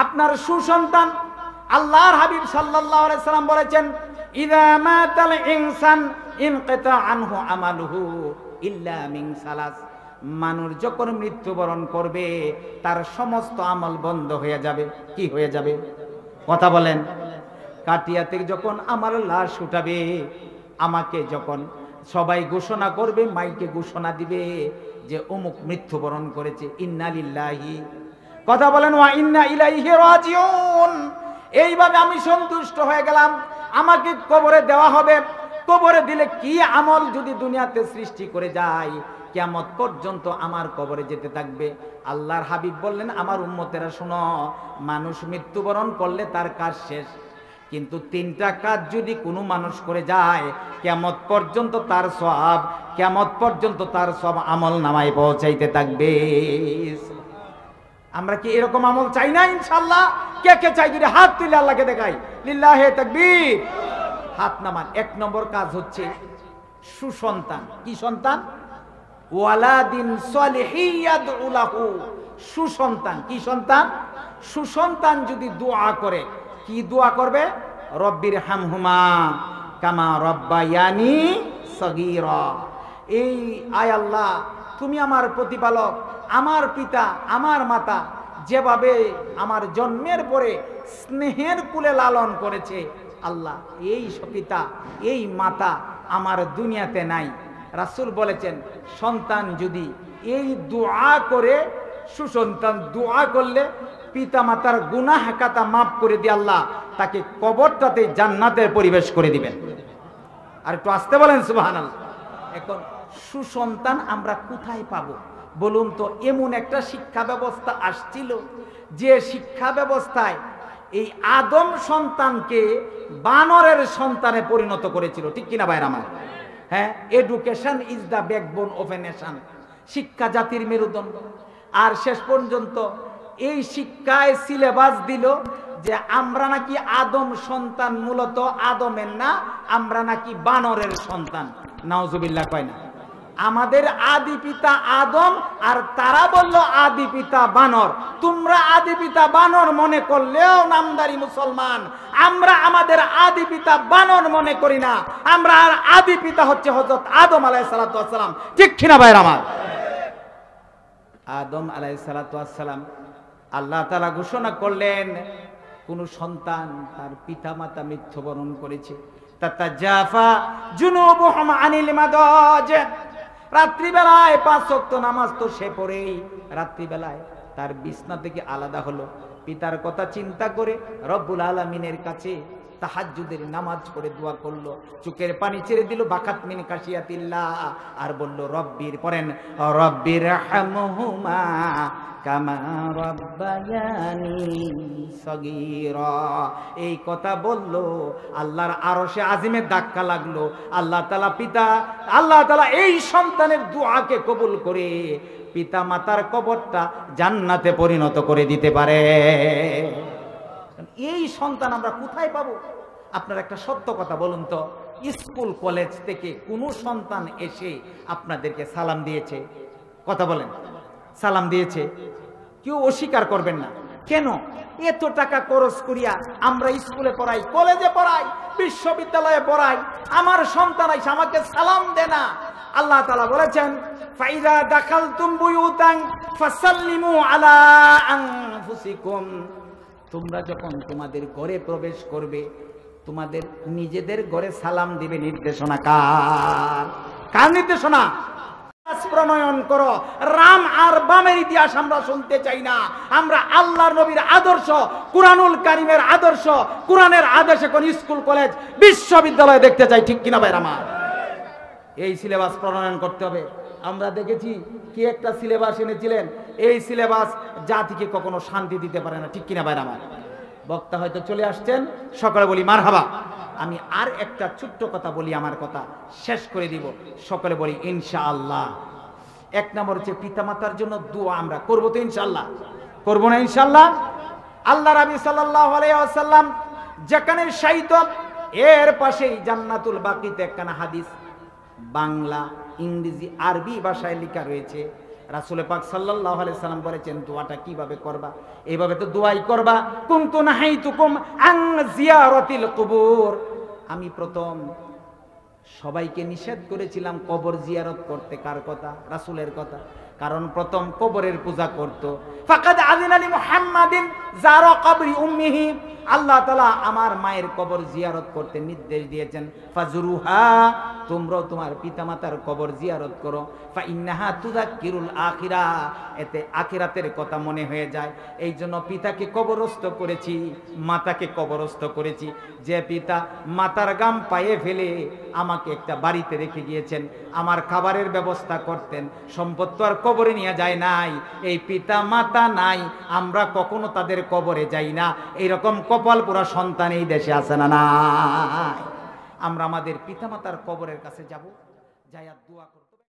আপনার সুসন্তান। আল্লাহর হাবিব সাল্লাল্লাহু আলাইহি সাল্লাম বলেছেন, ইযা মাতাল ইনসান ইনকাতা আনহু আমালুহু ইল্লা মিন সালাস। মানুষ যখন মৃত্যুবরণ করবে তার সমস্ত আমল বন্ধ হয়ে যাবে। কি হয়ে যাবে? কথা বলেন। কাটিয়াতে যখন আমার লাশ উঠাবে, আমাকে যখন সবাই ঘোষণা করবে, মাইকে ঘোষণা দিবে যে অমুক মৃত্যুবরণ করেছে, ইন্না লিল্লাহি, কথা বলেন, ওয়া ইন্না ইলাইহি রাজিউন। এইভাবে আমি সন্তুষ্ট হয়ে গেলাম, আমাকে কবরে দেওয়া হবে। কবরে দিলে কি আমল যদি দুনিয়াতে সৃষ্টি করে যায়, কিয়ামত পর্যন্ত আমার কবরে যেতে থাকবে। আল্লাহর হাবিব বললেন, আমার উম্মতেরা শোনো, মানুষ মৃত্যুবরণ করলে তার কাজ শেষ, কিন্তু তিনটা কাজ যদি কোনো মানুষ করে যায়, কিয়ামত পর্যন্ত তার সওয়াব, কিয়ামত পর্যন্ত তার সব আমল নামায় পৌঁছাইতে থাকবে। আমরা কি এরকম আমল চাই না? ইনশাআল্লাহ। কে কে চাই? যদি হাত তুলে আল্লাহকে দেখাই। লিল্লাহি তাকবীর। হাত নামান। এক নম্বর কাজ হচ্ছে সুসন্তান। কি সন্তান? ওয়ালাদিন সলিহিন ইয়াদউ লাহু। সুসন্তান। কি সন্তান? সুসন্তান যদি দোয়া করে, কি দোয়া করবে? রব্বির হামহুমা কামা রব্বায়ানি সগীরা। এই আয় আল্লাহ, তুমি আমার প্রতিপালক, আমার পিতা, আমার মাতা যেভাবে আমার জন্মের পরে স্নেহের কুলে লালন করেছে, আল্লাহ এই পিতা, এই মাতা আমার দুনিয়াতে নাই। রাসূল বলেছেন, সন্তান যদি এই দোয়া করে, সুসন্তান দোয়া করলে পিতা মাতার গুনাহ খাতা মাফ করে দিয়ে আল্লাহ তাকে কবরটাতে জান্নাতের পরিবেশ করে দিবেন। আর একটু আসতে বলেন সুবহানাল্লাহ। এখন সুসন্তান আমরা কোথায় পাবো বলুন তো? এমন একটা শিক্ষা ব্যবস্থা আসছিল যে শিক্ষা ব্যবস্থায় এই আদম সন্তানকে বানরের সন্তানে পরিণত করেছিল। ঠিক কিনা ভাইরা আমার? হ্যাঁ, education is the backbone of a nation. শিক্ষা জাতির মেরুদণ্ড। আর শেষ পর্যন্ত এই শিক্ষায় সিলেবাস দিল যে আমরা নাকি আদম সন্তান, মূলত আদমের না, আমরা নাকি বানরের সন্তান। নাউজুবিল্লাহ কয় না? আমাদের আদি পিতা আদম, আর তারা বলল আদি পিতা বানর। তোমরা আদি পিতা বানর মনে করলেও নামদারি মুসলমান, আমরা আমাদের আদি পিতা বানর মনে করি না। আমরা আর আদি পিতা হচ্ছে হযরত আদম আলাইহিস সালাতু ওয়াস সালাম। ঠিক কিনা ভাইরা আমার? আদম আলাইহিস সালাতু ওয়াস সালাম, আল্লাহ তাআলা ঘোষণা করলেন, কোন সন্তান তার পিতা মাতা মৃত্যুবরণ করেছে, তাতাজাফা জুনুবুহুম আনিল মাদাজ। রাত্রিবেলায় 5 ওয়াক্ত নামাজ তো সে পড়েই, রাত্রিবেলায় তার বিছনা থেকে আলাদা হলো, পিতার কথা চিন্তা করে রব্বুল আলামিনের কাছে তাহাজ্জুদের নামাজ পড়ে দোয়া করলো, চোখের পানি ছেড়ে দিল, বাকাত মিন কাশিয়াতিল্লাহ, আর বলল রব্বির, পড়েন, রব্বির হামহুমা কামা রব্বায়ানি সগীরা। এই কথা বলল, আল্লাহর আরশে আজিমে ধাক্কা লাগলো। আল্লাহ তাআলা এই সন্তানের দোয়াকে কবুল করে পিতা মাতার কবরটা জান্নাতে পরিণত করে দিতে পারে। এই সন্তান আমরা কোথায় পাবো? আপনার একটা সত্য কথা বলুন তো, স্কুল কলেজ থেকে কোনো সন্তান এসে আপনাদেরকে সালাম দিয়েছে? কথা বলেন, সালাম দিয়েছে? কেউ অস্বীকার করবেন না। কেন? এত টাকা খরচ করিয়া আমরা স্কুলে পড়াই, কলেজে পড়াই, বিশ্ববিদ্যালয়ে পড়াই, আমার সন্তান এসে আমাকে সালাম দেয় না। আল্লাহ তাআলা বলেছেন, ফাইদা দাখালতুম বুয়ুতান ফাসাল্লিমু আলা আনফুসিকুম। তোমরা যখন তোমাদের ঘরে প্রবেশ করবে, তোমাদের নিজেদের ঘরে সালাম দিবে। নির্দেশনা কার? কার নির্দেশনা? প্রণয়ন করো। রাম আর বামের ইতিহাস আমরা শুনতে চাই না। আমরা আল্লাহর নবীর আদর্শ, কুরআনুল কারীমের আদর্শ, কুরআনের আদেশে কোন স্কুল কলেজ বিশ্ববিদ্যালয় দেখতে চাই। ঠিক কিনা ভাইরা আমার? এই সিলেবাস প্রণয়ন করতে হবে। আমরা দেখেছি কি একটা সিলেবাস এনেছিলেন, এই সিলেবাস জাতিকে কখনো শান্তি দিতে পারে না। ঠিক কিনা ভাইরা আমার? বক্তা হয়তো চলে আসছেন, সকলে বলি মারহাবা। আমি আর একটা ছোট্ট কথা বলি, আমার কথা শেষ করে দিব। সকলে বলি ইনশাআল্লাহ। এক নম্বর হচ্ছে পিতামাতার জন্য দোয়া আমরা করবো তো ইনশাআল্লাহ? করবো না ইনশাআল্লাহ? আল্লাহ রাবি সাল্লাল্লাহু আলাইহি ওয়াসাল্লাম যেখানে শায়িত, এর পাশেই জান্নাতুল বাকিতে একখানা হাদিস বাংলা, ইংরেজি, আরবি ভাষায় লেখা রয়েছে। রাসূল পাক সাল্লাল্লাহু আলাইহি সাল্লাম বলেছেন দোয়াটা কিভাবে করবা, এইভাবে তো দোয়াই করবা, কুনতু নাহাইতুকুম আন জিয়ারাতিল কুবুর, আমি প্রথম সবাইকে নিষেধ করেছিলাম কবর জিয়ারত করতে। কার কথা? রাসূলের কথা। কারণ প্রথম কবরের পূজা করত। ফাকাদ আযিনা লি মুহাম্মাদিন যারা কবরি উম্মিহি, আল্লাহ তাআলা আমার মায়ের কবর জিয়ারত করতে নির্দেশ দিয়েছেন। ফাজুরুহা, তোমরাও তোমার পিতামাতার কবর জিয়ারত করো। ফা ইন্নাহা তুযাক্কিরুল আখিরা, এতে আখিরাতের কথা মনে হয়ে যায়। এই জন্য পিতাকে কবরস্থ করেছি, মাতাকে কবরস্থ করেছি। যে পিতা মাতার গাম পায়ে ফেলে আমাকে একটা বাড়িতে রেখে গিয়েছেন, আমার খাবারের ব্যবস্থা করতেন, সম্পদ তো আর কবরে নিয়ে যায় নাই, এই পিতা মাতা নাই, আমরা কখনো তাদের কবরে যাই না। এইরকম কপাল পুরা সন্তান এই দেশে আছে না নাই? আমরা আমাদের পিতামাতার কবরের কাছে যাব, যাই আর দোয়া করব।